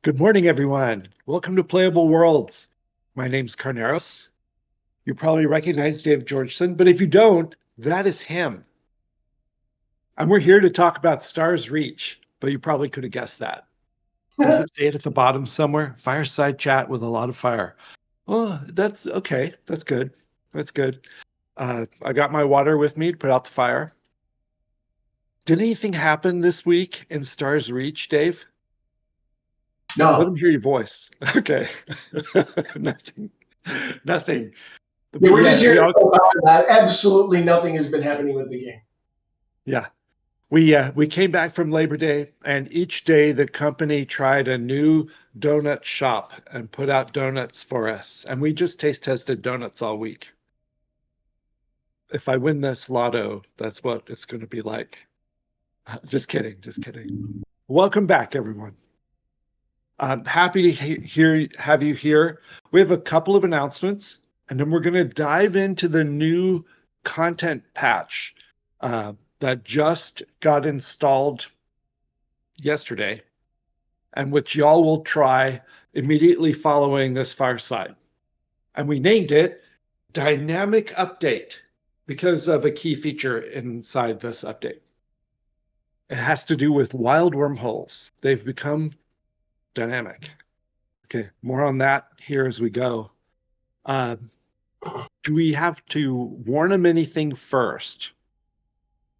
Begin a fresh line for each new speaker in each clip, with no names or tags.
Good morning, everyone. Welcome to Playable Worlds. My name's Carneros. You probably recognize Dave Georgeson, but if you don't, that is him. And we're here to talk about Star's Reach, but you probably could have guessed that. Does it say it at the bottom somewhere? Fireside Chat with a lot of fire. Oh, that's okay. That's good. That's good. I got my water with me to put out the fire. Did anything happen this week in Star's Reach, Dave? Let
No.
them hear your voice. Okay. Nothing. Nothing.
Yeah, we're just here to talk about that. Absolutely nothing has been happening with the game.
Yeah. We came back from Labor Day, and each day the company tried a new donut shop and put out donuts for us. And we just taste tested donuts all week. If I win this lotto, that's what it's going to be like. Just kidding. Just kidding. Welcome back, everyone. I'm happy to have you here. We have a couple of announcements, and then we're going to dive into the new content patch that just got installed yesterday, and which y'all will try immediately following this fireside. And we named it Dynamic Update because of a key feature inside this update. It has to do with wild wormholes. They've become dynamic. Okay, more on that here as we go. Do we have to warn them anything first?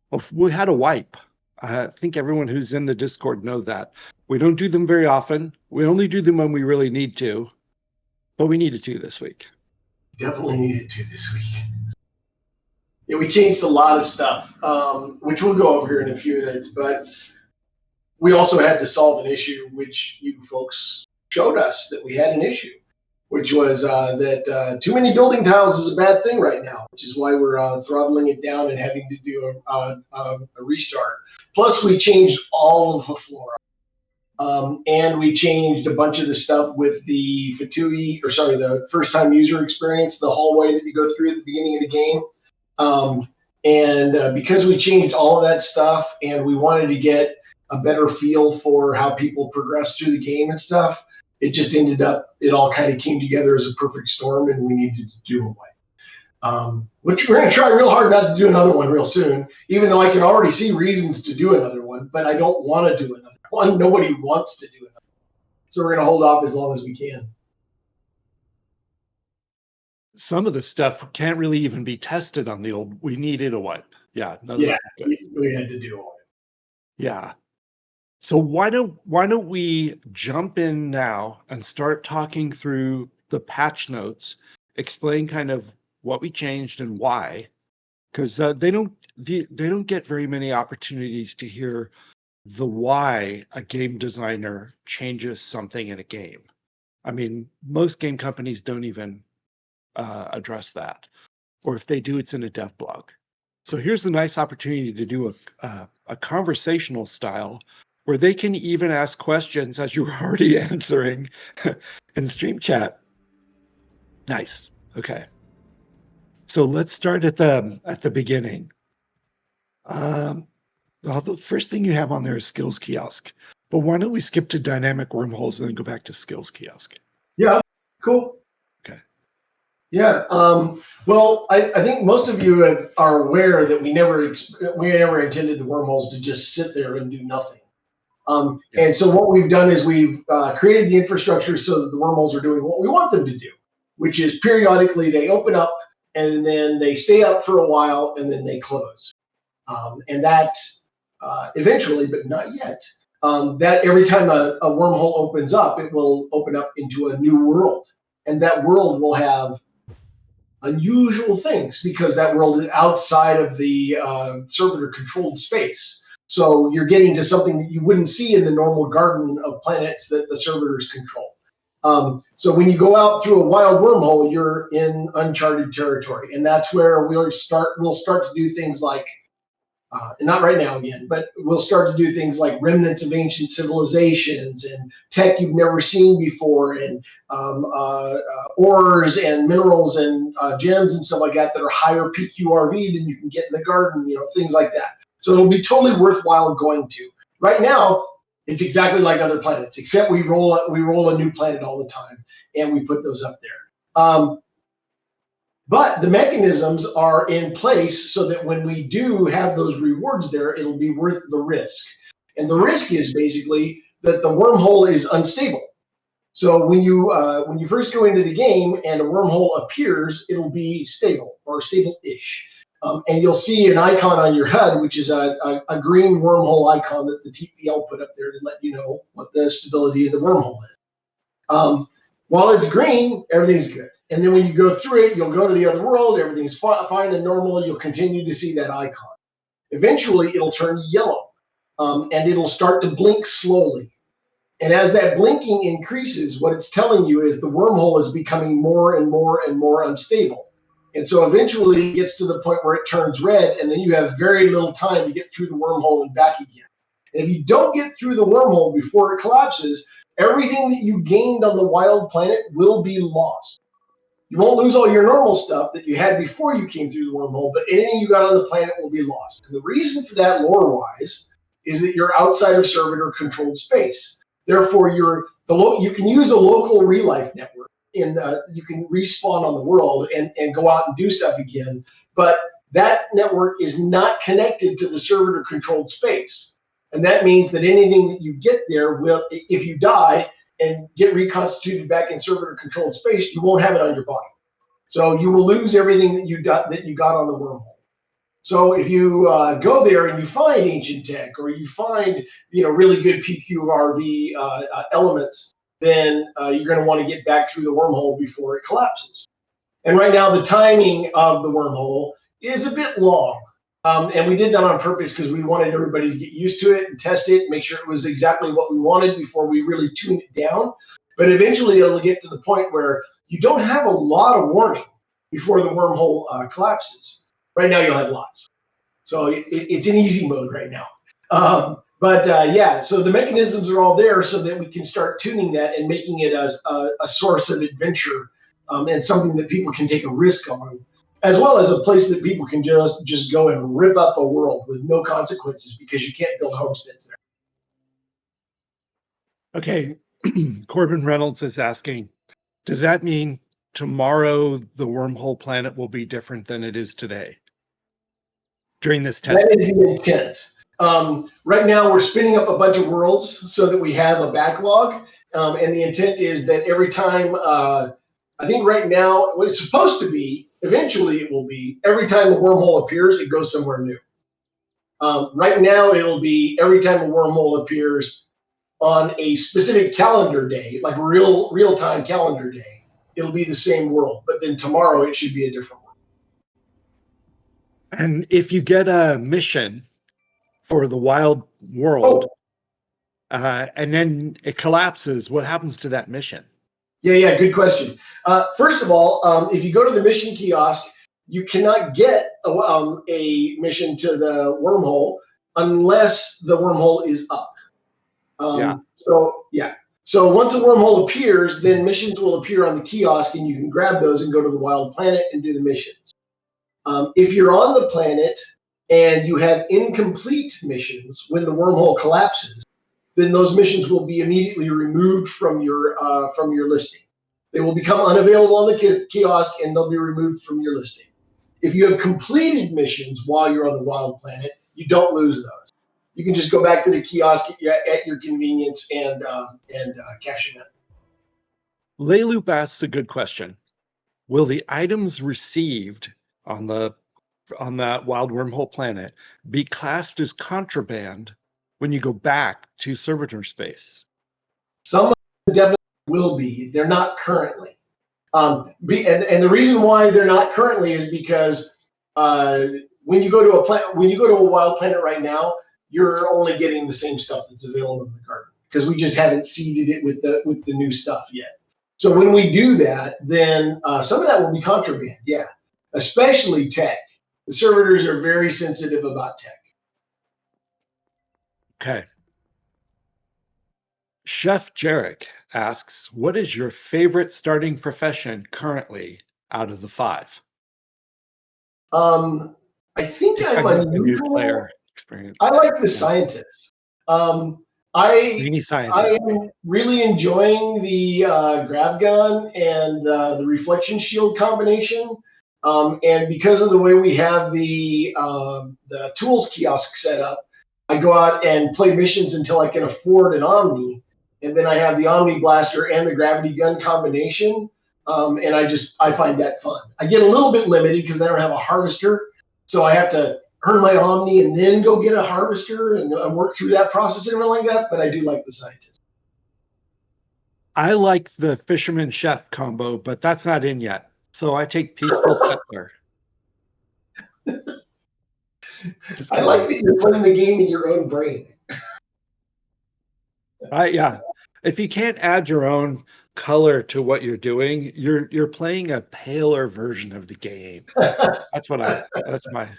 Well, we had a wipe. I think everyone who's in the Discord know that. We don't do them very often. We only do them when we really need to, but we needed to this week.
Definitely needed to this week. Yeah, we changed a lot of stuff, which we'll go over here in a few minutes, but we also had to solve an issue which you folks showed us that we had an issue, which was that too many building tiles is a bad thing right now, which is why we're throttling it down and having to do a restart. Plus, we changed all of the flora. And we changed a bunch of the stuff with the the first-time user experience, the hallway that you go through at the beginning of the game. Because we changed all of that stuff and we wanted to get a better feel for how people progress through the game and stuff, it just ended up, it all kind of came together as a perfect storm, and we needed to do away. Which we're going to try real hard not to do another one real soon, even though I can already see reasons to do another one, but I don't want to do another one. Nobody wants to do another one. So we're going to hold off as long as we can.
Some of the stuff can't really even be tested on the old. We needed a wipe. Yeah.
We had to do a wipe.
Yeah. So why don't we jump in now and start talking through the patch notes, explain kind of what we changed and why, because they don't get very many opportunities to hear the why a game designer changes something in a game. I mean, most game companies don't even address that, or if they do, it's in a dev blog. So here's a nice opportunity to do a conversational style where they can even ask questions as you were already answering in stream chat. Nice. Okay. So let's start at the beginning. The first thing you have on there is skills kiosk, but why don't we skip to dynamic wormholes and then go back to skills kiosk?
Yeah. Cool.
Okay.
Yeah. Well, I think most of you are aware that we never intended the wormholes to just sit there and do nothing. And so what we've done is we've created the infrastructure so that the wormholes are doing what we want them to do, which is periodically they open up and then they stay up for a while and then they close. And that eventually, but not yet, that every time a wormhole opens up, it will open up into a new world. And that world will have unusual things because that world is outside of the servitor-controlled space. So you're getting to something that you wouldn't see in the normal garden of planets that the servitors control. So when you go out through a wild wormhole, you're in uncharted territory, and that's where we'll start to do things like, not right now again, but we'll start to do things like remnants of ancient civilizations and tech you've never seen before, and ores and minerals and gems and stuff like that are higher PQRV than you can get in the garden, things like that. So it'll be totally worthwhile going to. Right now, It's exactly like other planets, except we roll a new planet all the time, and we put those up there. But the mechanisms are in place so that when we do have those rewards there, it'll be worth the risk. And the risk is basically that the wormhole is unstable. So when you first go into the game and a wormhole appears, it'll be stable or stable-ish. And you'll see an icon on your HUD, which is a green wormhole icon that the TPL put up there to let you know what the stability of the wormhole is. While it's green, everything's good. And then when you go through it, you'll go to the other world, everything's fine and normal, you'll continue to see that icon. Eventually, it'll turn yellow, and it'll start to blink slowly. And as that blinking increases, what it's telling you is the wormhole is becoming more and more and more unstable. And so eventually it gets to the point where it turns red, and then you have very little time to get through the wormhole and back again. And if you don't get through the wormhole before it collapses, everything that you gained on the wild planet will be lost. You won't lose all your normal stuff that you had before you came through the wormhole, but anything you got on the planet will be lost. And the reason for that, lore-wise, is that you're outside of servitor-controlled space. Therefore, you can use a local real-life network. You can respawn on the world and go out and do stuff again, but that network is not connected to the servitor-controlled space. And that means that anything that you get there will, if you die and get reconstituted back in servitor-controlled space, you won't have it on your body. So you will lose everything that you got on the wormhole. So if you go there and you find ancient tech, or you find really good PQRV elements, then you're going to want to get back through the wormhole before it collapses. And right now the timing of the wormhole is a bit long. And we did that on purpose because we wanted everybody to get used to it and test it, make sure it was exactly what we wanted before we really tuned it down. But eventually it'll get to the point where you don't have a lot of warning before the wormhole collapses. Right now you'll have lots. So it's in easy mode right now. So the mechanisms are all there so that we can start tuning that and making it as a source of adventure, and something that people can take a risk on, as well as a place that people can just go and rip up a world with no consequences because you can't build homesteads there.
Okay, Corbin Reynolds is asking, does that mean tomorrow the wormhole planet will be different than it is today during this test?
That is the intent. Right now we're spinning up a bunch of worlds so that we have a backlog, and the intent is that every time, I think right now what it's supposed to be, eventually it will be, every time a wormhole appears, it goes somewhere new. Right now it'll be every time a wormhole appears on a specific calendar day, like real-time calendar day, it'll be the same world, but then tomorrow it should be a different world.
And if you get a mission for the wild world, and then it collapses, what happens to that mission?
Yeah, good question. First of all, if you go to the mission kiosk, you cannot get a mission to the wormhole unless the wormhole is up. So once a wormhole appears, then missions will appear on the kiosk, and you can grab those and go to the wild planet and do the missions. If you're on the planet and you have incomplete missions when the wormhole collapses, then those missions will be immediately removed from your listing. They will become unavailable on the kiosk, and they'll be removed from your listing. If you have completed missions while you're on the wild planet, you don't lose those. You can just go back to the kiosk at your convenience and cash them in.
Layloop asks a good question. Will the items received on that wild wormhole planet be classed as contraband when you go back to servitor space?
Some of them definitely will be. They're not currently. And the reason why they're not currently is because when you go to a wild planet right now, you're only getting the same stuff that's available in the garden because we just haven't seeded it with the new stuff yet. So when we do that, then some of that will be contraband. Yeah, especially tech. The servitors are very sensitive about tech.
Okay. Chef Jarek asks, what is your favorite starting profession currently out of the 5?
I think I'm unusual.
Player experience.
I like the scientist.
Brainy
I
scientist.
am really enjoying the grav gun and the reflection shield combination. And because of the way we have the tools kiosk set up, I go out and play missions until I can afford an Omni, and then I have the Omni blaster and the gravity gun combination. And I find that fun. I get a little bit limited because I don't have a harvester, so I have to earn my Omni and then go get a harvester and work through that process and everything like that. But I do like the scientist.
I like the fisherman chef combo, but that's not in yet. So I take peaceful settler. Just
I
kidding.
like that you're playing the game in your own brain.
Yeah. If you can't add your own color to what you're doing, you're playing a paler version of the game. That's my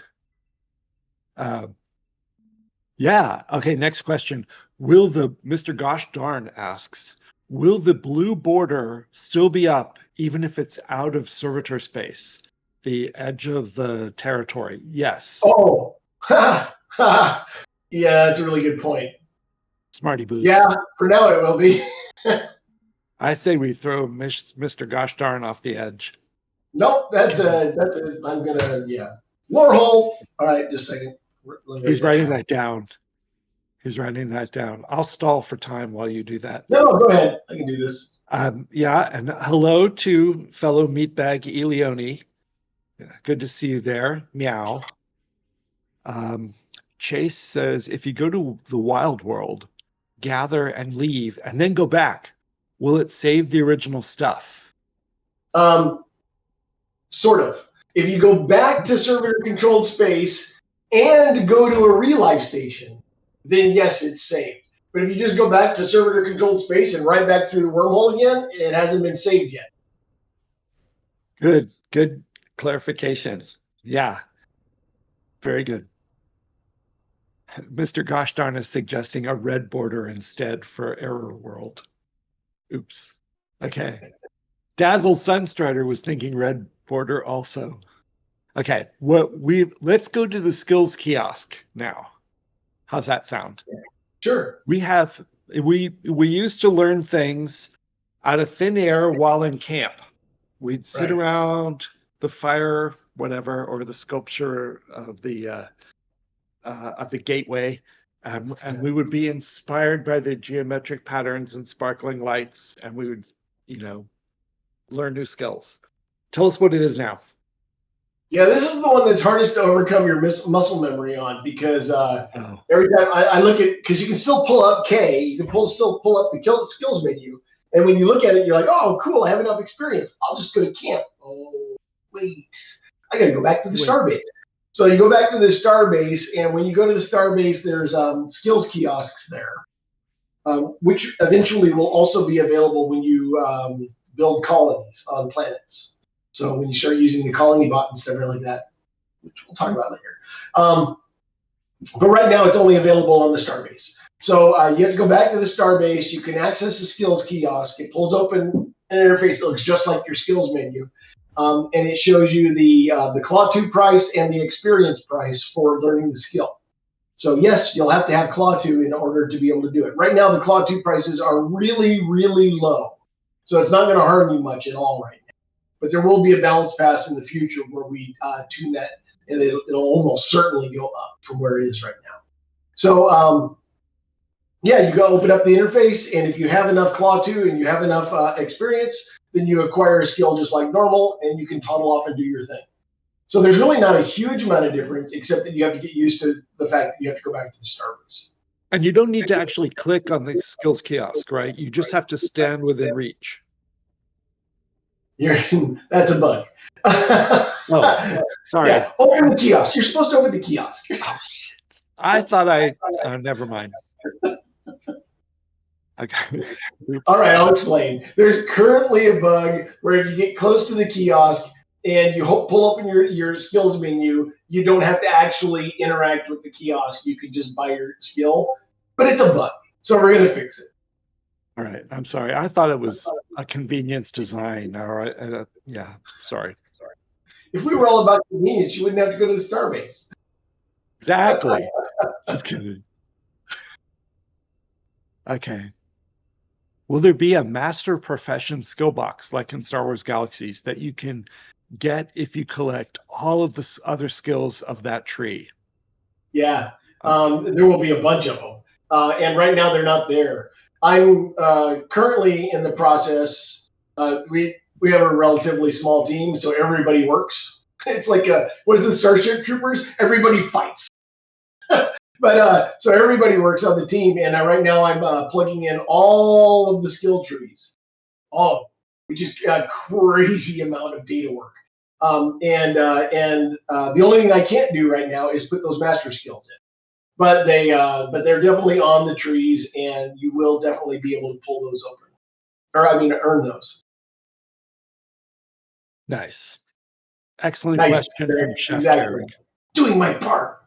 yeah. Okay, next question. Mr. Gosh Darn asks, will the blue border still be up even if it's out of servitor space? The edge of the territory. Yes.
Oh, yeah, that's a really good point.
Smarty boots.
Yeah, for now it will be.
I say we throw Mr. Gosh Darn off the edge.
Nope, I'm gonna, yeah. Lore hole. All right, just a second.
He's writing that down. I'll stall for time while you do that.
No, go ahead. I can do this.
Yeah, and hello to fellow meatbag Elione. Good to see you there. Meow. Chase says, if you go to the wild world, gather and leave, and then go back, will it save the original stuff?
Sort of. If you go back to servitor-controlled space and go to a real-life station, then yes, it's saved. But if you just go back to servitor-controlled space and right back through the wormhole again, it hasn't been saved yet.
Good clarification. Yeah, very good. Mr. Gosh Darn is suggesting a red border instead for Error World. Oops. Okay. Dazzle Sunstrider was thinking red border also. Okay, let's go to the skills kiosk now. How's that sound?
Sure.
We used to learn things out of thin air while in camp. We'd sit around the fire, whatever, or the sculpture of the gateway, and we would be inspired by the geometric patterns and sparkling lights, and we would, learn new skills. Tell us what it is now.
Yeah, this is the one that's hardest to overcome your muscle memory on, because every time I look at, because you can still pull up K, you can still pull up the skills menu, and when you look at it, you're like, oh, cool, I have enough experience. I'll just go to camp. Oh, wait, I got to go back to the starbase. So you go back to the starbase, and when you go to the starbase, there's skills kiosks there, which eventually will also be available when you build colonies on planets. So when you start using the colony bot and stuff like that, which we'll talk about later. But right now it's only available on the starbase. So you have to go back to the starbase. You can access the skills kiosk. It pulls open an interface that looks just like your skills menu. And it shows you the Claw 2 price and the experience price for learning the skill. So yes, you'll have to have Claw 2 in order to be able to do it. Right now, the Claw 2 prices are really, really low. So it's not going to harm you much at all right now. But there will be a balance pass in the future where we tune that, and it'll almost certainly go up from where it is right now. So yeah, you go open up the interface, and if you have enough Claw 2 and you have enough experience, then you acquire a skill just like normal, and you can toddle off and do your thing. So there's really not a huge amount of difference, except that you have to get used to the fact that you have to go back to the starbase.
And you don't need to actually click on the skills kiosk, right? You just have to stand within reach.
That's a bug.
Oh, sorry.
Yeah, open the kiosk. You're supposed to open the kiosk.
Oh, shit. I thought never mind. Okay.
All right, I'll explain. There's currently a bug where if you get close to the kiosk and you pull up in your skills menu, you don't have to actually interact with the kiosk. You can just buy your skill, but it's a bug. So we're going to fix it.
All right. I'm sorry. I thought it was a convenience design. All right. Yeah. Sorry.
If we were all about convenience, you wouldn't have to go to the starbase.
Exactly. Just kidding. Okay. Will there be a master profession skill box like in Star Wars Galaxies that you can get if you collect all of the other skills of that tree?
Yeah, there will be a bunch of them, and right now they're not there. I'm currently in the process. We have a relatively small team, so everybody works. It's like what is this, Starship Troopers? Everybody fights. But so everybody works on the team, and right now I'm plugging in all of the skill trees, all of them, which is a crazy amount of data work. And the only thing I can't do right now is put those master skills in. But they're definitely on the trees, and you will definitely be able to pull those open, or I mean, earn those.
Nice. Excellent
Nice,
question from Chef
exactly.
Jarek.
Doing my part.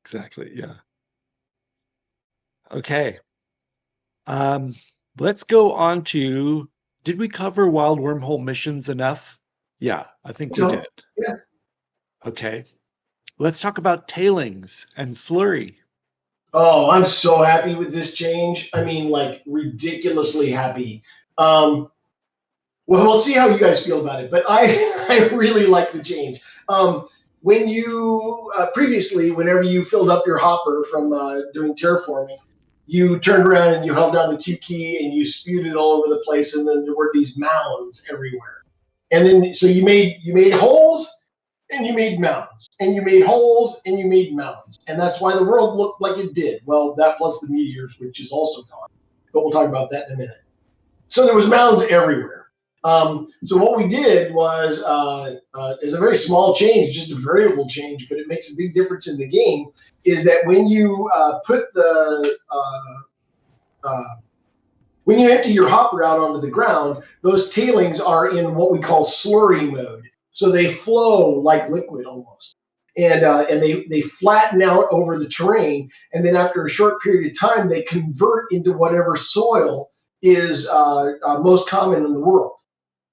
Exactly. Yeah. Okay. Let's go on to, did we cover wild wormhole missions enough? Yeah, I think we did.
Yeah.
Okay. Let's talk about tailings and slurry.
Oh, I'm so happy with this change. I mean, like ridiculously happy. Well, we'll see how you guys feel about it, but I really like the change. When you previously, whenever you filled up your hopper from doing terraforming, you turned around and you held down the Q key and you spewed it all over the place, and then there were these mounds everywhere. And then so you made holes and you made mountains, and you made holes and you made mountains, and that's why the world looked like it did. Well, that plus the meteors, which is also gone, but we'll talk about that in a minute. So there was mounds everywhere. So what we did was is a very small change, just a variable change, but it makes a big difference in the game. Is that when you empty your hopper out onto the ground, those tailings are in what we call slurry mode. So they flow like liquid almost, and they flatten out over the terrain, and then after a short period of time, they convert into whatever soil is most common in the world.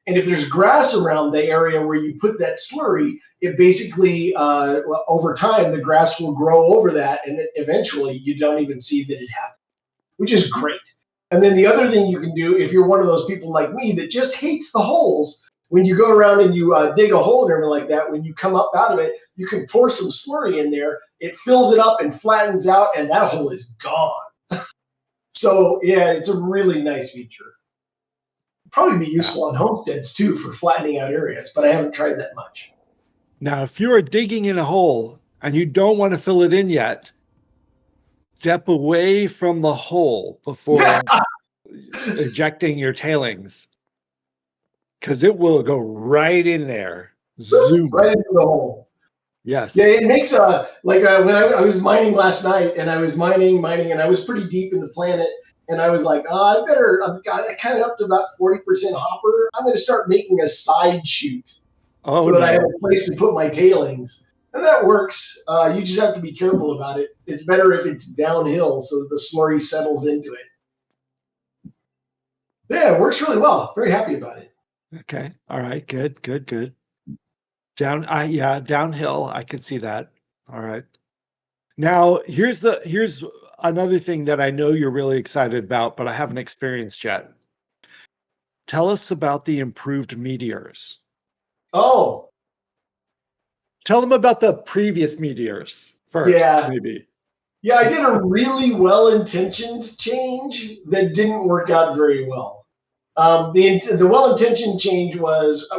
And if there's grass around the area where you put that slurry, it basically, over time, the grass will grow over that, and eventually you don't even see that it happened, which is great. And then the other thing you can do, if you're one of those people like me that just hates the holes, when you go around and you dig a hole and everything like that, when you come up out of it, you can pour some slurry in there. It fills it up and flattens out, and that hole is gone. So, yeah, it's a really nice feature. Probably be useful on homesteads too for flattening out areas, but I haven't tried that much.
Now, if you are digging in a hole and you don't want to fill it in yet, step away from the hole before ejecting your tailings, because it will go right in there. Zoom.
Right into the hole.
Yes.
Yeah, it makes when I was mining last night, and I was mining, and I was pretty deep in the planet, and I was like, I kind of up to about 40% hopper. I'm going to start making a side chute so that I have a place to put my tailings. And that works. You just have to be careful about it. It's better if it's downhill so that the slurry settles into it. Yeah, it works really well. Very happy about it.
Okay. All right. Good. Downhill. I could see that. All right. Now, here's another thing that I know you're really excited about, but I haven't experienced yet. Tell us about the improved meteors.
Oh.
Tell them about the previous meteors first, maybe.
Yeah, I did a really well-intentioned change that didn't work out very well. The well-intentioned change was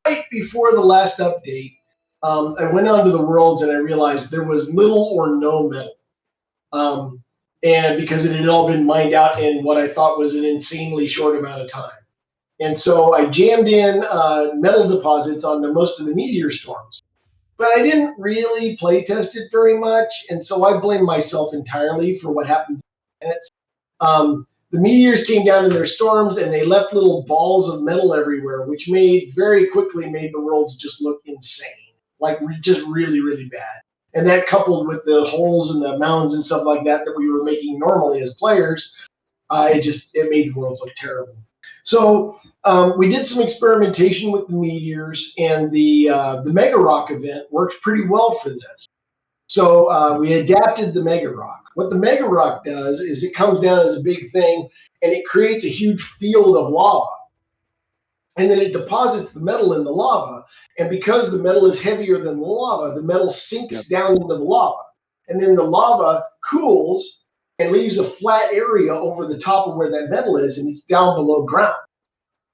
right before the last update. I went onto the worlds and I realized there was little or no metal. And because it had all been mined out in what I thought was an insanely short amount of time. And so I jammed in metal deposits onto most of the meteor storms. But I didn't really play test it very much, and so I blame myself entirely for what happened. The meteors came down in their storms, and they left little balls of metal everywhere, which very quickly made the worlds just look insane, like just really, really bad. And that coupled with the holes and the mounds and stuff like that we were making normally as players, it made the worlds look terrible. So we did some experimentation with the meteors, and the Mega Rock event works pretty well for this. So we adapted the Mega Rock. What the Mega Rock does is it comes down as a big thing and it creates a huge field of lava. And then it deposits the metal in the lava. And because the metal is heavier than the lava, the metal sinks down into the lava. And then the lava cools and leaves a flat area over the top of where that metal is, and it's down below ground.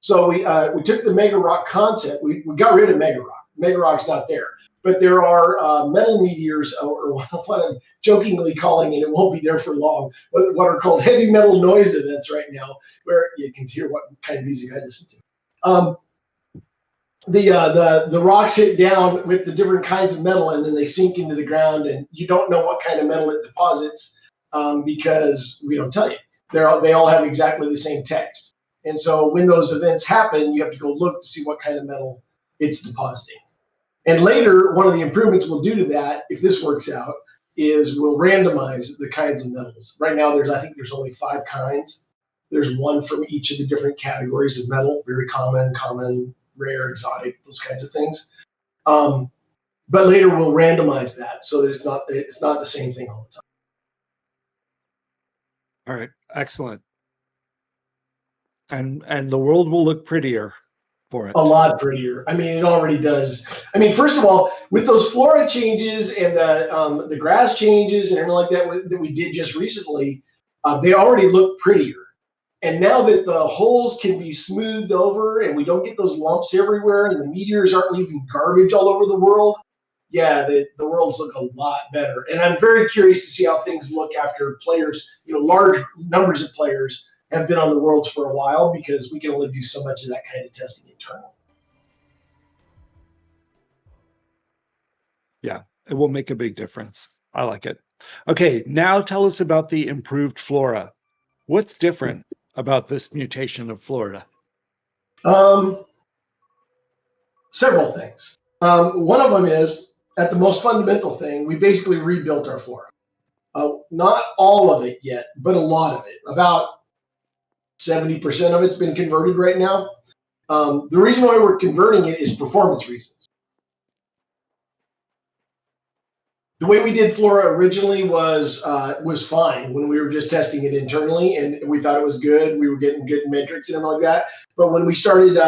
So we took the Mega Rock concept. We got rid of Mega Rock. Mega Rock's not there. But there are metal meteors, or what I'm jokingly calling, and it won't be there for long, what are called heavy metal noise events right now, where you can hear what kind of music I listen to. The rocks hit down with the different kinds of metal, and then they sink into the ground, and you don't know what kind of metal it deposits because we don't tell you. They all have exactly the same text. And so when those events happen, you have to go look to see what kind of metal it's depositing. And later, one of the improvements we'll do to that, if this works out, is we'll randomize the kinds of metals. Right now, I think there's only 5 kinds. There's one from each of the different categories of metal: very common, rare, exotic, those kinds of things. But later we'll randomize that so that it's not the same thing all the time.
All right, excellent. And the world will look prettier for it.
A lot prettier. I mean, it already does. I mean, first of all, with those flora changes and the grass changes and everything like that we did just recently, they already look prettier. And now that the holes can be smoothed over and we don't get those lumps everywhere and the meteors aren't leaving garbage all over the world, yeah, the worlds look a lot better. And I'm very curious to see how things look after players, large numbers of players have been on the worlds for a while, because we can only do so much of that kind of testing internally.
Yeah, it will make a big difference. I like it. Okay, now tell us about the improved flora. What's different about this mutation of flora?
Several things. One of them is, at the most fundamental thing, we basically rebuilt our flora. Not all of it yet, but a lot of it. About 70% of it's been converted right now. The reason why we're converting it is performance reasons. The way we did flora originally was fine when we were just testing it internally, and we thought it was good. We were getting good metrics and everything like that. But when we started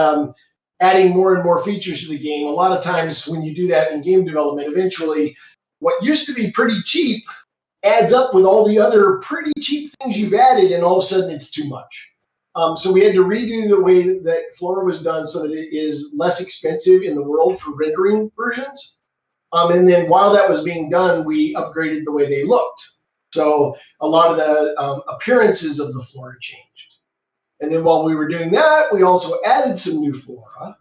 adding more and more features to the game, a lot of times when you do that in game development, eventually what used to be pretty cheap adds up with all the other pretty cheap things you've added, and all of a sudden it's too much. So we had to redo the way that flora was done so that it is less expensive in the world for rendering versions. And then while that was being done, we upgraded the way they looked. So a lot of the appearances of the flora changed. And then while we were doing that, we also added some new flora.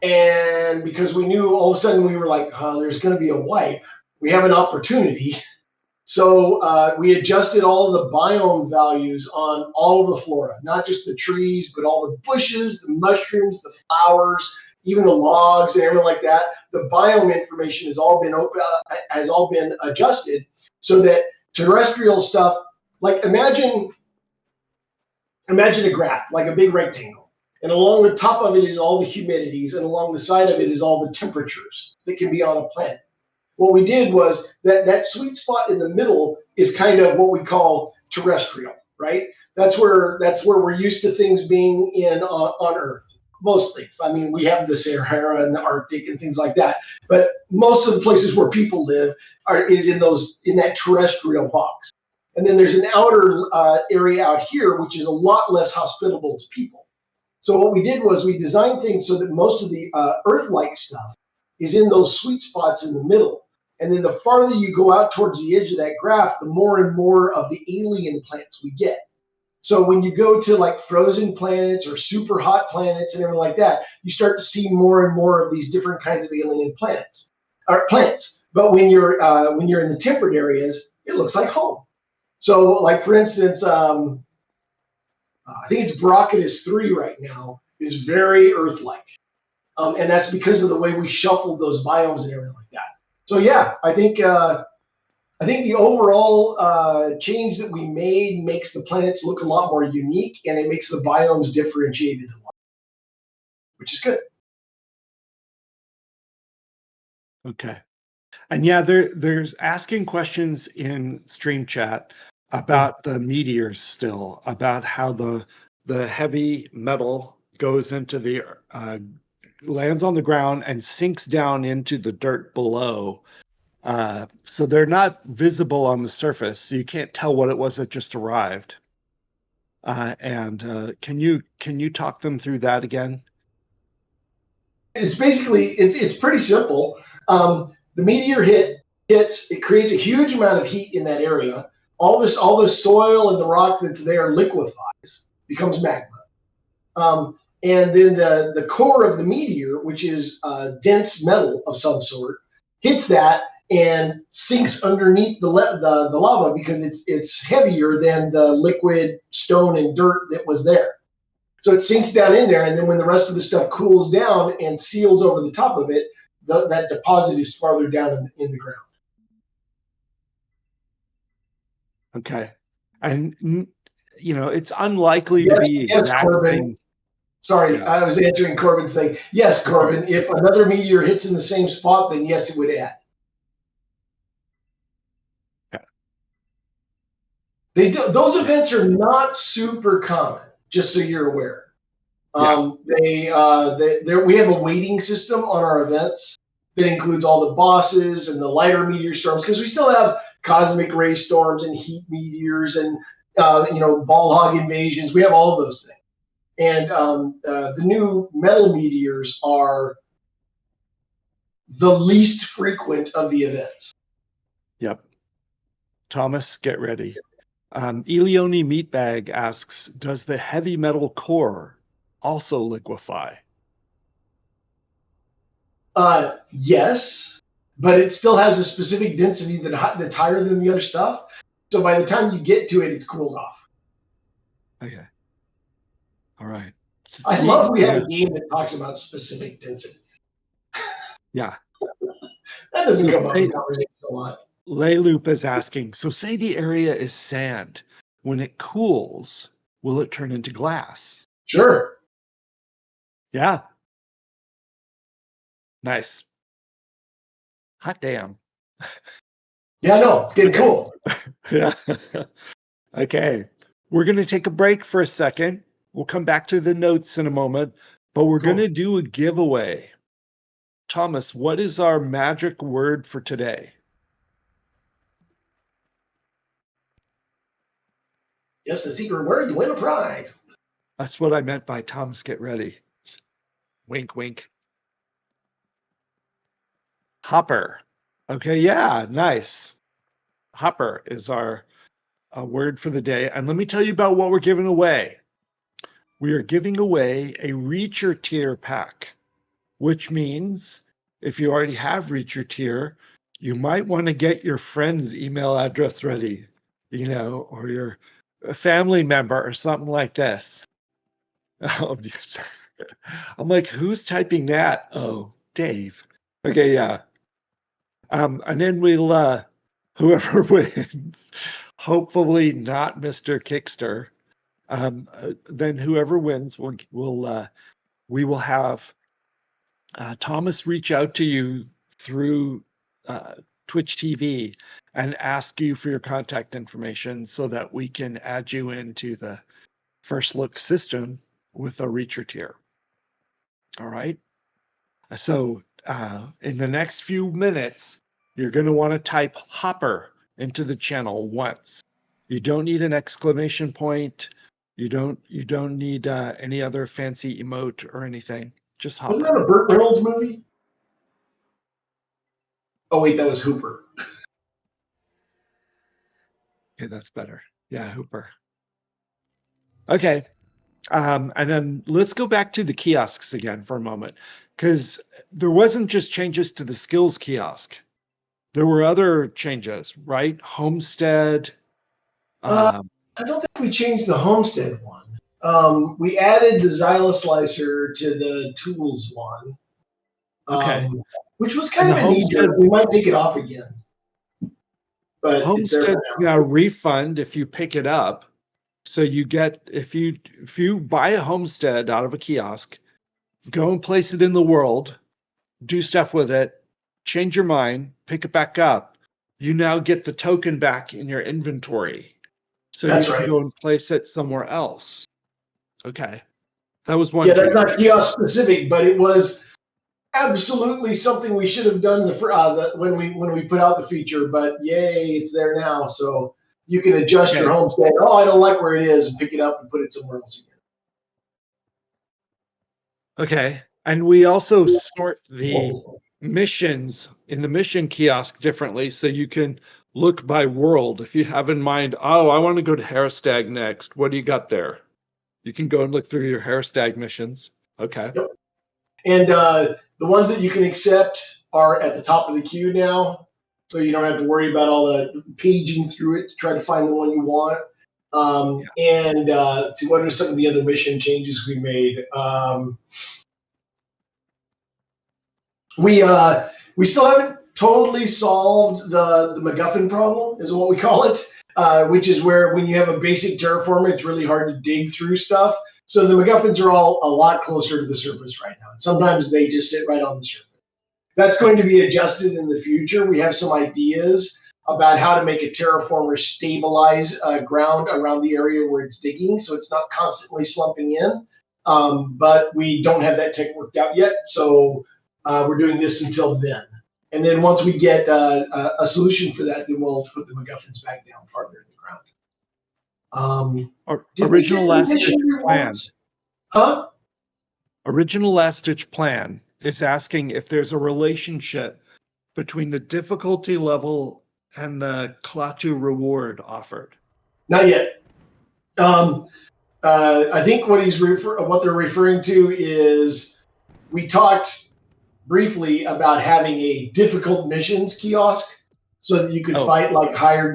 And because we knew all of a sudden we were like, there's going to be a wipe, we have an opportunity. So we adjusted all of the biome values on all of the flora, not just the trees, but all the bushes, the mushrooms, the flowers, even the logs and everything like that. The biome information has all been adjusted so that terrestrial stuff, like imagine a graph, like a big rectangle. And along the top of it is all the humidities, and along the side of it is all the temperatures that can be on a planet. What we did was that sweet spot in the middle is kind of what we call terrestrial, right? That's where we're used to things being on Earth. Most things. I mean, we have the Sahara and the Arctic and things like that, but most of the places where people live is in that terrestrial box. And then there's an outer area out here, which is a lot less hospitable to people. So what we did was we designed things so that most of the Earth-like stuff is in those sweet spots in the middle. And then the farther you go out towards the edge of that graph, the more and more of the alien planets we get. So when you go to like frozen planets or super hot planets and everything like that, you start to see more and more of these different kinds of alien planets or plants. But when you're in the temperate areas, it looks like home. So like for instance, I think it's Brocketus 3 right now is very Earth-like. And that's because of the way we shuffled those biomes and everything like that. So yeah, I think the overall change that we made makes the planets look a lot more unique, and it makes the biomes differentiated a lot, which is good.
Okay. And yeah, there's asking questions in stream chat about the meteors still, about how the heavy metal goes into the lands on the ground and sinks down into the dirt below. So they're not visible on the surface. So you can't tell what it was that just arrived. And can you talk them through that again?
It's basically it's pretty simple. The meteor hits, it creates a huge amount of heat in that area. All this soil and the rock that's there liquefies, becomes magma. And then the core of the meteor, which is dense metal of some sort, hits that and sinks underneath the lava because it's heavier than the liquid stone and dirt that was there. So it sinks down in there, and then when the rest of the stuff cools down and seals over the top of it, that deposit is farther down in the ground.
Okay. And it's unlikely to
Yes,
be
yes,
exact
Corbin.
same.
Sorry,
Yeah.
I was answering Corbin's thing. Yes, Corbin, if another meteor hits in the same spot, then yes, it would add. Those events are not super common, just so you're aware. We have a weighting system on our events that includes all the bosses and the lighter meteor storms, because we still have cosmic ray storms and heat meteors and ball hog invasions. We have all of those things. And the new metal meteors are the least frequent of the events.
Yep. Thomas, get ready. Elione Meatbag asks, does the heavy metal core also liquefy?
Yes, but it still has a specific density that's higher than the other stuff. So by the time you get to it, it's cooled off.
Okay. All right.
I love we have a game that talks about specific densities.
Yeah.
That doesn't come up in conversation a lot.
Layloop is asking, so say the area is sand. When it cools, will it turn into glass?
Sure.
Yeah. Nice. Hot damn.
Yeah, no, it's getting cool.
Yeah. Okay. We're going to take a break for a second. We'll come back to the notes in a moment, but we're going to do a giveaway. Thomas, what is our magic word for today?
Yes, the secret word, you win a prize.
That's what I meant by Thomas, get ready. Wink, wink. Hopper. Okay, yeah, nice. Hopper is our word for the day. And let me tell you about what we're giving away. We are giving away a Reacher tier pack, which means if you already have Reacher tier, you might want to get your friend's email address ready, or your family member or something like this. I'm like, who's typing that? Oh, Dave. Okay, yeah. And then we'll whoever wins, hopefully not Mr. Kickster. Then whoever wins we will have Thomas reach out to you through Twitch TV and ask you for your contact information so that we can add you into the first look system with a Reacher tier. All right. So in the next few minutes, you're going to want to type Hopper into the channel once. You don't need an exclamation point. You don't need any other fancy emote or anything. Just Hopper.
Wasn't that a Burt Reynolds movie? Oh wait, that was Hooper.
Okay, that's better. Yeah, Hooper. Okay. And then let's go back to the kiosks again for a moment, because there wasn't just changes to the skills kiosk. There were other changes, right? Homestead.
I don't think we changed the Homestead one. We added the Xyla Slicer to the Tools one.
Okay.
Which was kind of a neat. We might take it off again. But
Homestead's got a refund if you pick it up. So you get, if you buy a Homestead out of a kiosk, go and place it in the world, do stuff with it, change your mind, pick it back up, you now get the token back in your inventory. So
That's
you can
right.
go and place it somewhere else. Okay. That was one
Yeah, that's
feature.
not kiosk specific, but it was absolutely something we should have done when we put out the feature. But yay, it's there now, so you can adjust your
Okay.
homestead. Oh, I don't like where it is, and pick it up and put it somewhere else
Okay. And we also sort the
again.
missions in the mission kiosk differently. So you can look by world. If you have in mind, oh, I want to go to Harrowstag next. What do you got there? You can go and look through your Harrowstag missions. Okay.
Yep. And the ones that you can accept are at the top of the queue now, so you don't have to worry about all the paging through it to try to find the one you want. And let's see, what are some of the other mission changes we made? We still haven't totally solved the MacGuffin problem, is what we call it, which is where when you have a basic terraformer, it's really hard to dig through stuff. So the MacGuffins are all a lot closer to the surface right now. And sometimes they just sit right on the surface. That's going to be adjusted in the future. We have some ideas about how to make a terraformer stabilize ground around the area where it's digging, so it's not constantly slumping in. But we don't have that tech worked out yet, so we're doing this until then. And then once we get a solution for that, then we'll put the MacGuffins back down farther in the ground.
Original last ditch plan.
Huh?
Original last ditch plan is asking if there's a relationship between the difficulty level and the Klaatu reward offered.
Not yet. I think what they're referring to is we talked briefly about having a difficult missions kiosk so that you could fight like higher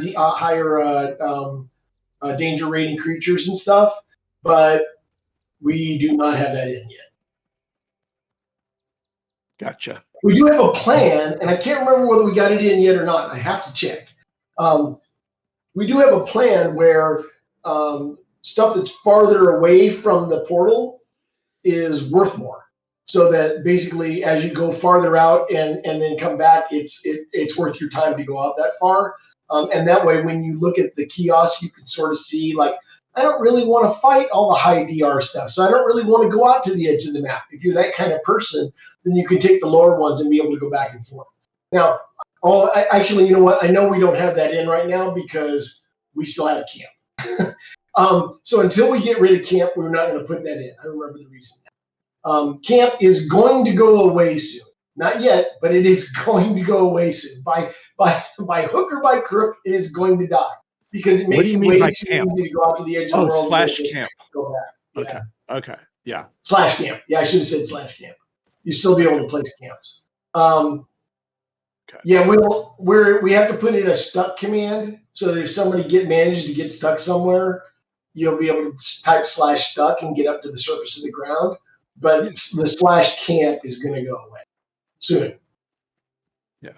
danger rating creatures and stuff, but we do not have that in yet.
Gotcha.
We do have a plan, and I can't remember whether we got it in yet or not. I have to check. We do have a plan where stuff that's farther away from the portal is worth more. So that basically, as you go farther out and then come back, it's worth your time to go out that far. And that way, when you look at the kiosk, you can sort of see like, I don't really want to fight all the high DR stuff, so I don't really want to go out to the edge of the map. If you're that kind of person, then you can take the lower ones and be able to go back and forth. Now, actually, you know what? I know we don't have that in right now because we still have camp. So until we get rid of camp, we're not going to put that in. I remember the reason. Camp is going to go away soon. Not yet, but it is going to go away soon. By hook or by crook, it is going to die because it makes it way too easy to go out to the edge of the world.
Slash camp.
Go back.
Yeah. Okay. Yeah.
Slash camp. Yeah, I should have said slash camp. You still be able to place camps. Yeah, we have to put in a stuck command so that if somebody managed to get stuck somewhere, you'll be able to type /stuck and get up to the surface of the ground. But the /camp is going to go away soon.
Yeah.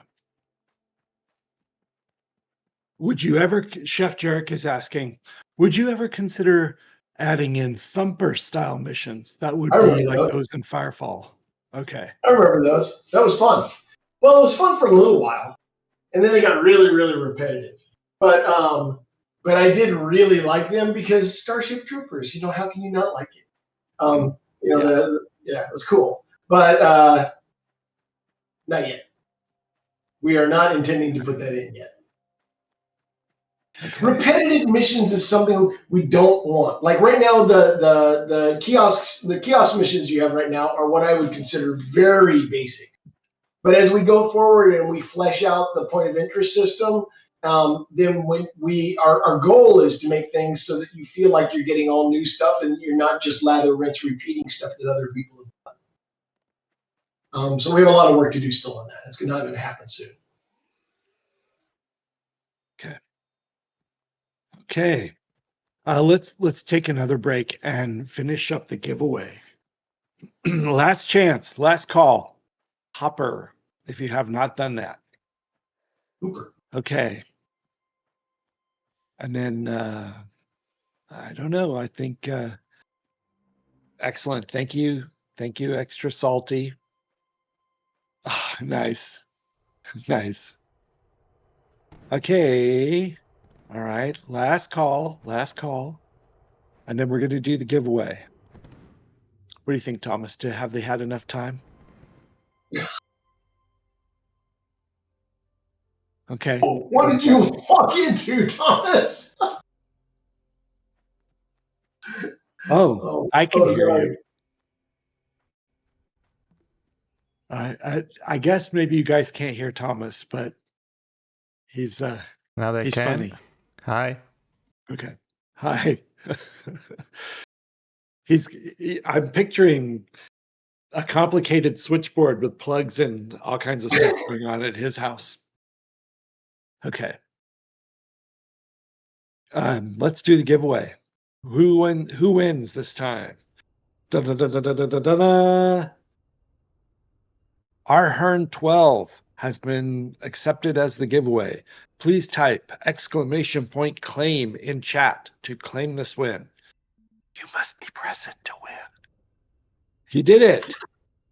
Would you ever, Chef Jarek is asking, would you ever consider adding in thumper style missions? That would be like those in Firefall. Okay.
I remember those. That was fun. Well, it was fun for a little while, and then they got really, really repetitive. But I did really like them because Starship Troopers. How can you not like it? It was cool. But not yet. We are not intending to put that in yet. Okay. Repetitive missions is something we don't want. Like right now, the kiosk missions you have right now are what I would consider very basic. But as we go forward and we flesh out the point of interest system, then when our goal is to make things so that you feel like you're getting all new stuff and you're not just lather, rinse, repeating stuff that other people have done. So we have a lot of work to do still on that. It's not going to happen soon.
Okay. Let's take another break and finish up the giveaway. Last chance, last call. Hopper, if you have not done that.
Hooper.
Okay. And then I don't know. I think excellent. Thank you. Thank you, Extra Salty. Nice. Nice. Okay. All right. Last call. And then we're going to do the giveaway. What do you think, Thomas? Have they had enough time? Okay.
What did you walk into, Thomas?
Oh, I can hear
sorry.
you. I guess maybe you guys can't hear Thomas, but he's
Now they
he's
can.
funny.
Hi.
Okay. Hi. I'm picturing a complicated switchboard with plugs and all kinds of stuff going on at his house. Okay. Let's do the giveaway. Who wins this time? Da-da-da-da-da-da-da-da. Our Hearn 12 has been accepted as the giveaway. Please type !claim in chat to claim this win. You must be present to win. He did it.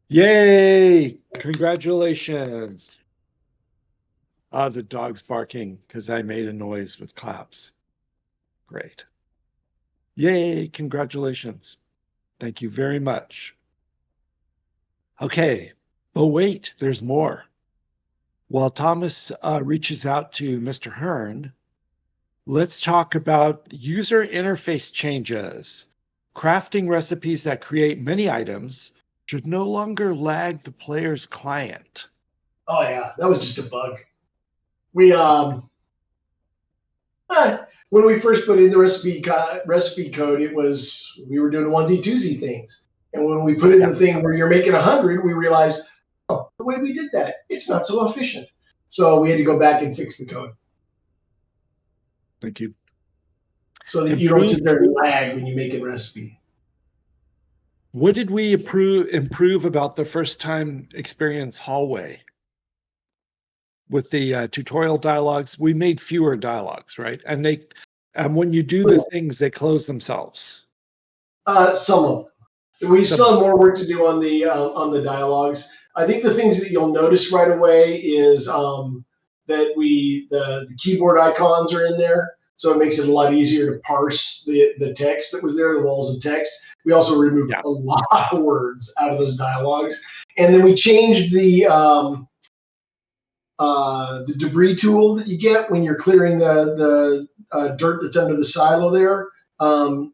Yay! Congratulations. The dog's barking because I made a noise with claps. Great. Yay! Congratulations. Thank you very much. Okay. But wait, there's more. While Thomas reaches out to Mr. Hearn, let's talk about user interface changes. Crafting recipes that create many items should no longer lag the player's client.
Oh yeah, that was just a bug. We when we first put in the recipe code, we were doing onesie twosie things, and when we put in the thing where you're making 100, we realized, oh, the way we did that, it's not so efficient. So we had to go back and fix the code.
Thank you.
So that you don't sit there and lag when you make a recipe.
What did we improve about the first time experience hallway? With the tutorial dialogues, we made fewer dialogues, right? And when you do the things, they close themselves.
Some of them. We still have more work to do on the dialogues. I think the things that you'll notice right away is that the keyboard icons are in there, so it makes it a lot easier to parse the text that was there, the walls of text. We also removed a lot of words out of those dialogues, and then we changed the debris tool that you get when you're clearing the dirt that's under the silo there.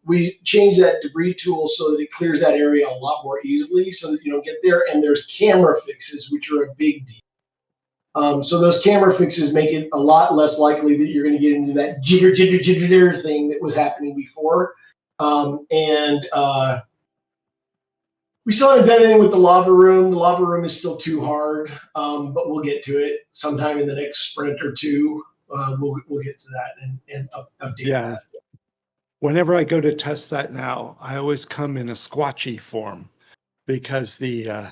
We changed that debris tool so that it clears that area a lot more easily so that you don't get there. And there's camera fixes, which are a big deal. So those camera fixes make it a lot less likely that you're going to get into that jitter thing that was happening before. We still haven't done anything with the lava room. The lava room is still too hard, but we'll get to it sometime in the next sprint or two. We'll get to that and update that.
Whenever I go to test that now, I always come in a squatchy form because the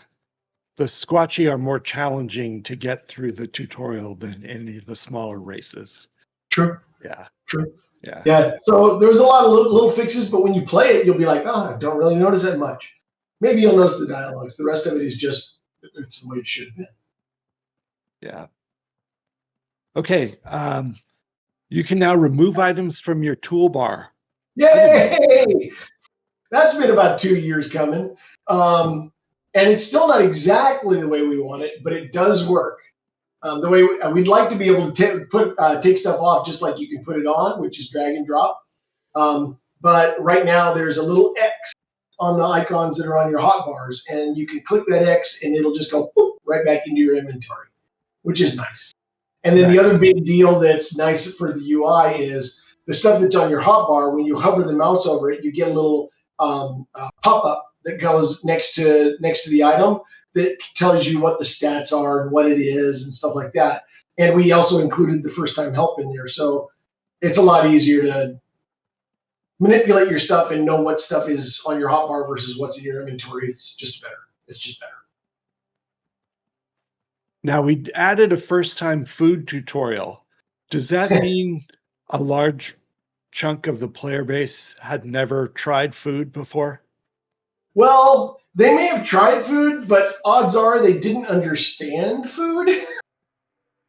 squatchy are more challenging to get through the tutorial than any of the smaller races.
True.
Yeah.
True.
Yeah.
Yeah. So there's a lot of little fixes, but when you play it, you'll be like, I don't really notice that much. Maybe you'll notice the dialogues. The rest of it is just it's the way it should have been.
Yeah. Okay. You can now remove items from your toolbar.
Yay! That's been about 2 years coming. And it's still not exactly the way we want it, but it does work. The way we'd like to be able to take stuff off just like you can put it on, which is drag and drop. But right now there's a little X on the icons that are on your hotbars, and you can click that X and it'll just go boop, right back into your inventory, which is nice. And then the other big deal that's nice for the UI is the stuff that's on your hotbar. When you hover the mouse over it, you get a little pop-up that goes next to the item that tells you what the stats are and what it is and stuff like that. And we also included the first time help in there. So it's a lot easier to manipulate your stuff and know what stuff is on your hotbar versus what's in your inventory. It's just better.
Now we added a first time food tutorial. Does that mean a large chunk of the player base had never tried food before?
Well, they may have tried food, but odds are they didn't understand food.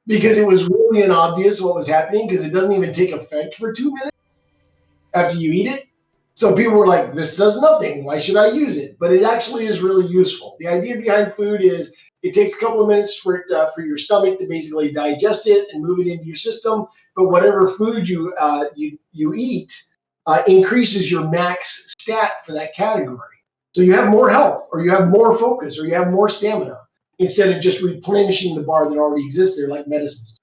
because it was really inobvious what was happening because it doesn't even take effect for 2 minutes after you eat it. So people were like, this does nothing. Why should I use it? But it actually is really useful. The idea behind food is it takes a couple of minutes for it for your stomach to basically digest it and move it into your system. But whatever food you eat increases your max stat for that category. So you have more health, or you have more focus, or you have more stamina, instead of just replenishing the bar that already exists there like medicines.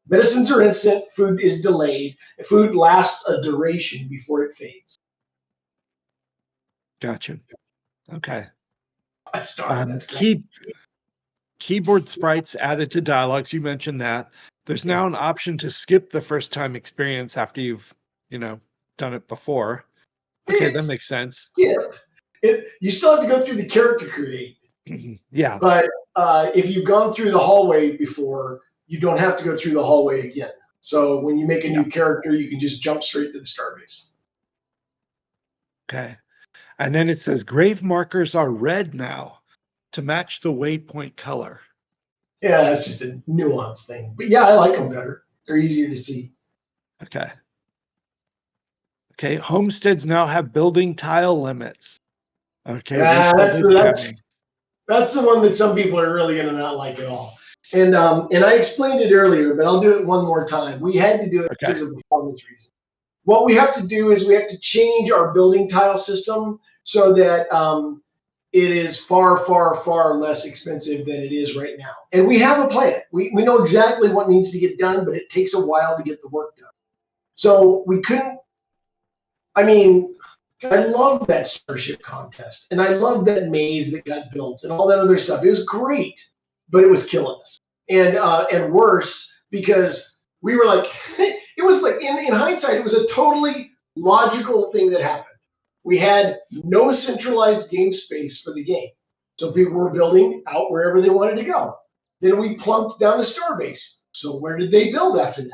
Medicines are instant, food is delayed. Food lasts a duration before it fades.
Gotcha. Okay.
That's
Keyboard sprites added to dialogues. You mentioned that. There's now an option to skip the first time experience after you've, done it before. Okay, that makes sense.
Yeah. You still have to go through the character create.
Yeah.
But if you've gone through the hallway before, you don't have to go through the hallway again. So when you make a new character, you can just jump straight to the starbase.
Okay. And then it says grave markers are red now to match the waypoint color.
Yeah, that's just a nuance thing. But yeah, I like them better. They're easier to see.
Okay. Okay, homesteads now have building tile limits. Okay,
that's the one that some people are really going to not like at all. And I explained it earlier, but I'll do it one more time. We had to do it because of performance reasons. What we have to do is we have to change our building tile system so that it is far, far, far less expensive than it is right now. And we have a plan. We know exactly what needs to get done, but it takes a while to get the work done. So we couldn't, I love that Starship contest, and I love that maze that got built and all that other stuff. It was great, but it was killing us. And worse, because we were like, it was like, in hindsight, it was a totally logical thing that happened. We had no centralized game space for the game. So people were building out wherever they wanted to go. Then we plunked down a starbase. So where did they build after that?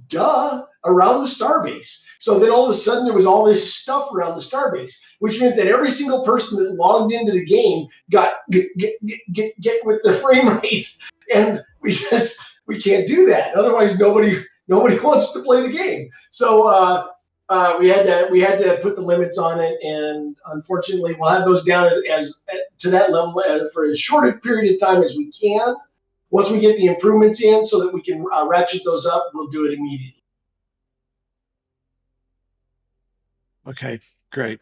Duh, around the starbase. So then all of a sudden there was all this stuff around the starbase, which meant that every single person that logged into the game got get with the frame rate, and we can't do that. Otherwise, nobody wants to play the game. So we had to put the limits on it, and unfortunately, we'll have those down as to that level for as short a period of time as we can. Once we get the improvements in so that we can ratchet those up, we'll do it immediately.
Okay, great.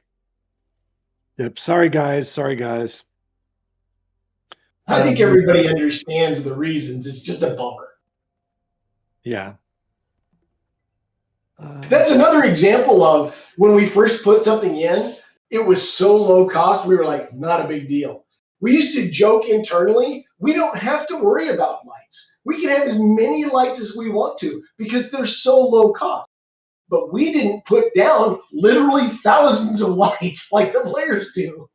Yep. Sorry, guys.
I think everybody understands the reasons. It's just a bummer.
Yeah.
That's another example of when we first put something in, it was so low cost, we were like, not a big deal. We used to joke internally, we don't have to worry about lights. We can have as many lights as we want to because they're so low cost. But we didn't put down literally thousands of lights like the players do.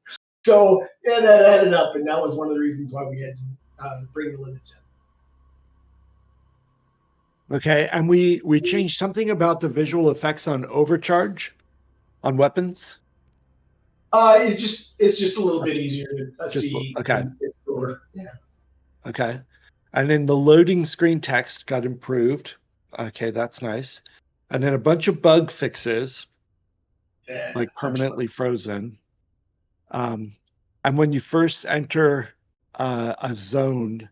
So yeah, that added up, and that was one of the reasons why we had to bring the limits
in. Okay, and we changed something about the visual effects on overcharge on weapons.
It's just a little bit easier to see.
Okay.
Yeah.
Okay. And then the loading screen text got improved. Okay, that's nice. And then a bunch of bug fixes, like permanently frozen. And when you first enter a zone,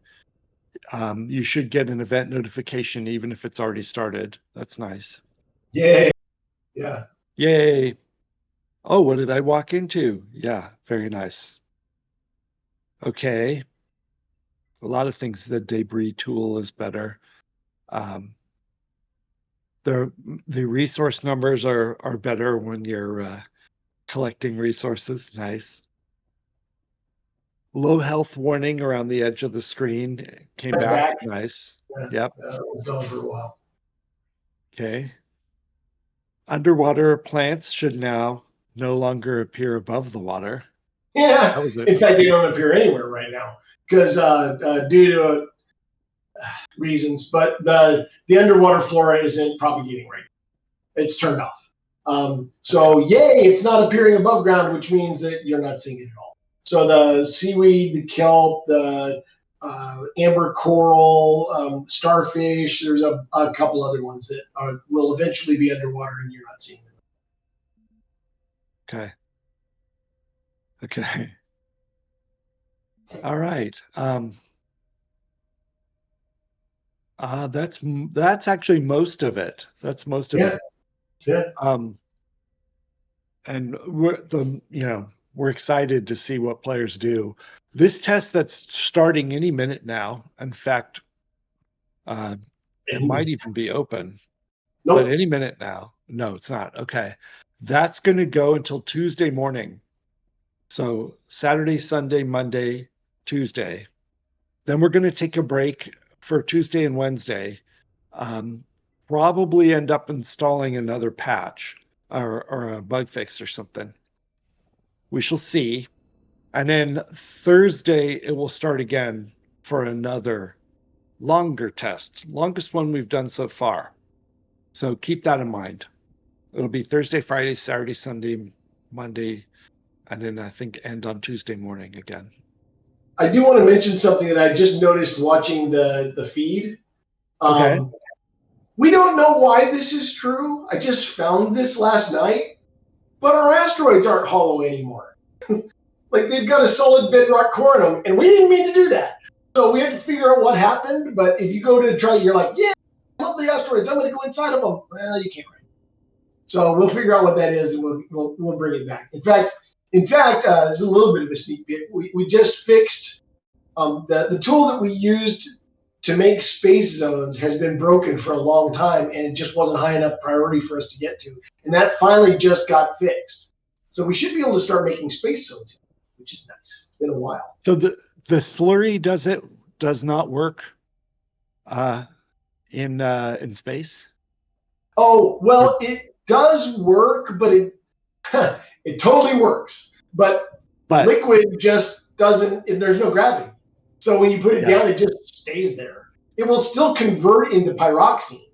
you should get an event notification even if it's already started. That's nice.
Yay. Yeah.
Yay. Oh, what did I walk into? Yeah, very nice. Okay. A lot of things, the debris tool is better. The resource numbers are better when you're collecting resources. Nice. Low health warning around the edge of the screen came back. Nice.
Yeah, yep. It was gone for a while.
Okay. Underwater plants should now no longer appear above the water.
Yeah. In fact, they don't appear anywhere right now because due to reasons, but the underwater flora isn't propagating right now. It's turned off. So yay, it's not appearing above ground, which means that you're not seeing it at all. So the seaweed, the kelp, the amber coral, starfish. There's a couple other ones that will eventually be underwater and you're not seeing them.
Okay. Okay. All right. That's actually most of it. That's most of it.
Yeah.
And we're excited to see what players do. This test that's starting any minute now. In fact, it might even be open.
Nope.
But any minute now. No, it's not. Okay. That's going to go until Tuesday morning. So Saturday, Sunday, Monday, Tuesday. Then we're going to take a break for Tuesday and Wednesday. Probably end up installing another patch or a bug fix or something. We shall see. And then Thursday, it will start again for another longer test, longest one we've done so far. So keep that in mind. It'll be Thursday, Friday, Saturday, Sunday, Monday, and then I think end on Tuesday morning again.
I do want to mention something that I just noticed watching the feed.
Okay.
We don't know why this is true. I just found this last night, but our asteroids aren't hollow anymore. Like they've got a solid bedrock core in them, and we didn't mean to do that. So we had to figure out what happened. But if you go to try, you're like, yeah, I love the asteroids. I'm going to go inside of them. Well, you can't. Right. So we'll figure out what that is, and we'll bring it back. In fact, there's a little bit of a sneak peek. We just fixed the tool that we used to make space zones has been broken for a long time, and it just wasn't high enough priority for us to get to. And that finally just got fixed. So we should be able to start making space zones, which is nice. It's been a while.
So the slurry does not work in space?
Oh, well, it does work, but it totally works. But liquid just doesn't, there's no gravity. So when you put it down, it just stays there. It will still convert into pyroxene.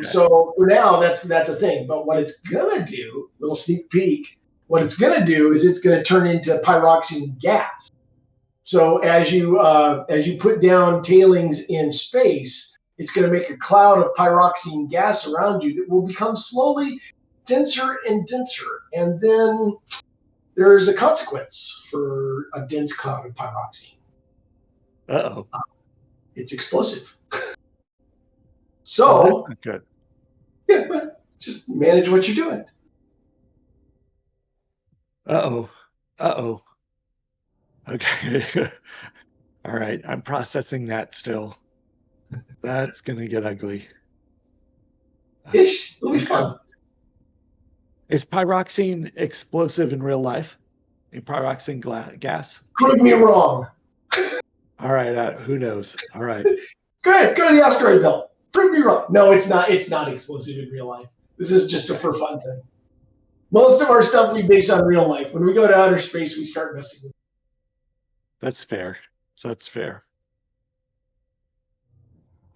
So for now, that's a thing. But what it's gonna do, little sneak peek, what it's gonna do is it's gonna turn into pyroxene gas. So as you put down tailings in space, it's gonna make a cloud of pyroxene gas around you that will become slowly denser and denser. And then there's a consequence for a dense cloud of pyroxene.
Uh-oh.
It's explosive. So,
that's good.
Yeah, but just manage what you're doing.
Uh-oh. Okay. All right. I'm processing that still. That's going to get ugly.
Ish. It'll be fun.
Is pyroxene explosive in real life? Pyroxene gas?
Prove me wrong.
All right. Who knows? All right.
Go to the asteroid belt. Prove me wrong. No, it's not. It's not explosive in real life. This is just a for fun thing. Most of our stuff we base on real life. When we go to outer space, we start messing with it.
That's fair.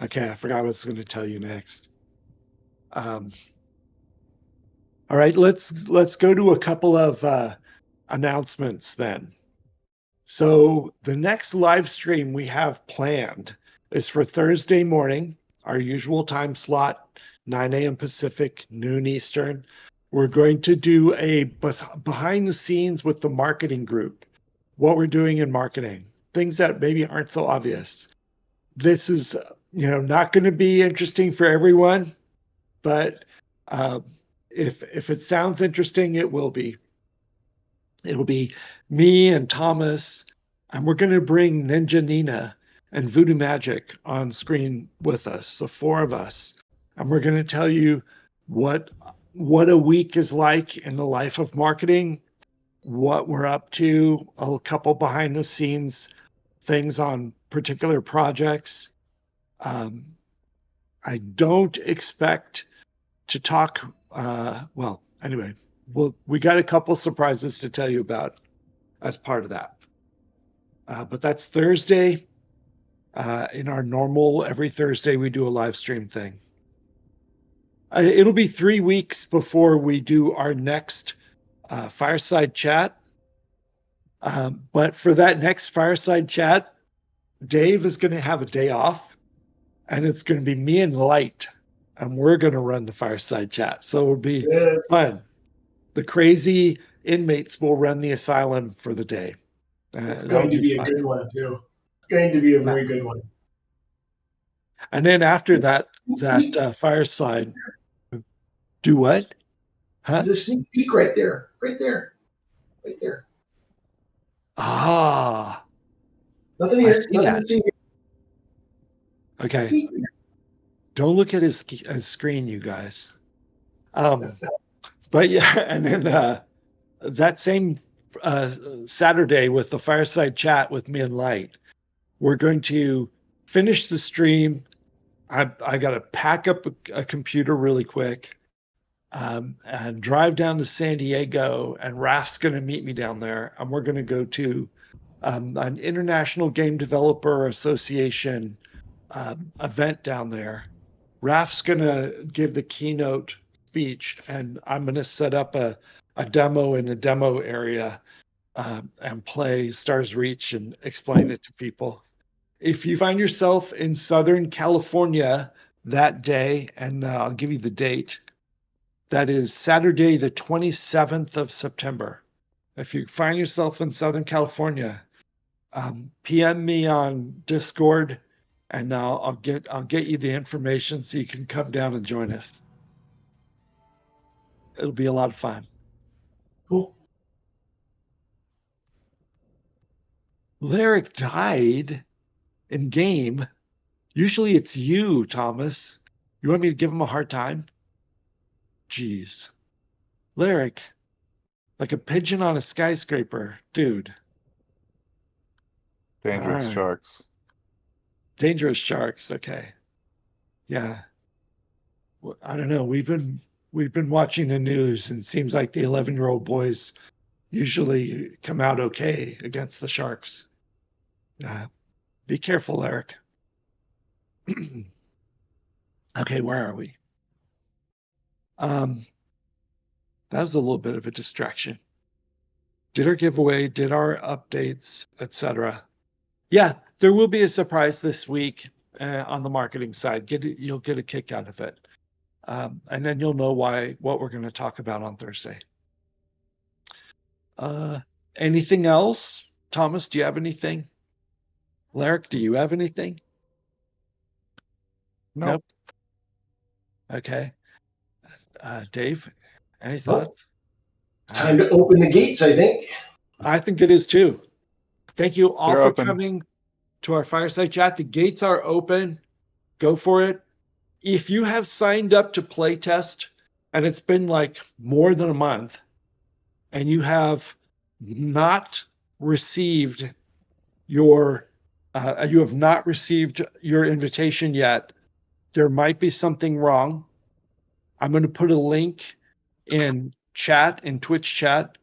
Okay, I forgot what I was going to tell you next. All right, let's go to a couple of announcements then. So the next live stream we have planned is for Thursday morning, our usual time slot, 9 a.m. Pacific, noon Eastern. We're going to do a behind the scenes with the marketing group, what we're doing in marketing, things that maybe aren't so obvious. This is, not going to be interesting for everyone, but if it sounds interesting, it will be. It'll be me and Thomas, and we're going to bring Ninja Nina and Voodoo Magic on screen with us, the four of us. And we're going to tell you what a week is like in the life of marketing, what we're up to, a couple behind the scenes things on particular projects. I don't expect to talk, anyway, we got a couple surprises to tell you about as part of that. But that's Thursday. In our normal, every Thursday, we do a live stream thing. It'll be 3 weeks before we do our next Fireside Chat. But for that next Fireside Chat, Dave is going to have a day off, and it's going to be me and Light, and we're going to run the Fireside Chat. So it'll be
Yeah,
fun. The crazy inmates will run the asylum for the day.
it's
That'll
going to
be
be a
fun.
good one too. It's going to be a
Yeah.
very good one.
And then after that,
Sneak peek.
Fireside, do what? Huh?
There's a sneak peek right there, right there, right there.
Ah,
Nothing
I
here.
see
Nothing
that.
to see
Okay.
here.
Don't look at his screen, you guys. But yeah, and then that same uh, Saturday with the Fireside Chat with me and Light, we're going to finish the stream. I got to pack up a computer really quick and drive down to San Diego, and Raf's going to meet me down there, and we're going to go to an International Game Developer Association event down there. Raf's going to give the keynote speech, and I'm going to set up a demo in the demo area and play Stars Reach and explain it to people. If you find yourself in Southern California that day, and I'll give you the date, that is Saturday, the 27th of September. If you find yourself in Southern California, PM me on Discord, and I'll get you the information so you can come down and join us. It'll be a lot of fun.
Cool.
Lyric died in game. Usually it's you, Thomas. You want me to give him a hard time? Jeez. Lyric, like a pigeon on a skyscraper, dude.
Dangerous
All right.
sharks.
Dangerous sharks. Okay. Yeah. I don't know. We've been watching the news, and it seems like the 11-year-old boys usually come out okay against the sharks. Be careful, Eric. Okay, where are we? That was a little bit of a distraction. Did our giveaway, did our updates, etc. Yeah, there will be a surprise this week on the marketing side. You'll get a kick out of it. And then you'll know what we're going to talk about on Thursday. Anything else? Thomas, do you have anything? Larrick, do you have anything?
Nope.
Okay. Dave, any
Nope.
thoughts?
It's time to open the gates, I think.
I think it is too. Thank you all
They're
for
open.
coming to our Fireside Chat. The gates are open. Go for it. If you have signed up to Playtest and it's been like more than a month and you have not received your invitation yet, there might be something wrong. I'm going to put a link in Twitch chat.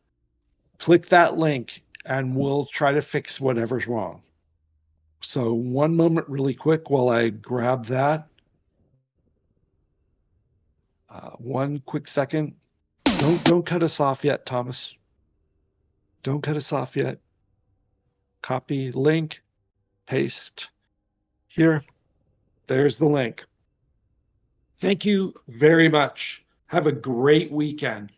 Click that link and we'll try to fix whatever's wrong. So one moment really quick while I grab that. One quick second. Don't cut us off yet, Thomas. Don't cut us off yet. Copy link, paste here. There's the link. Thank you very much. Have a great weekend.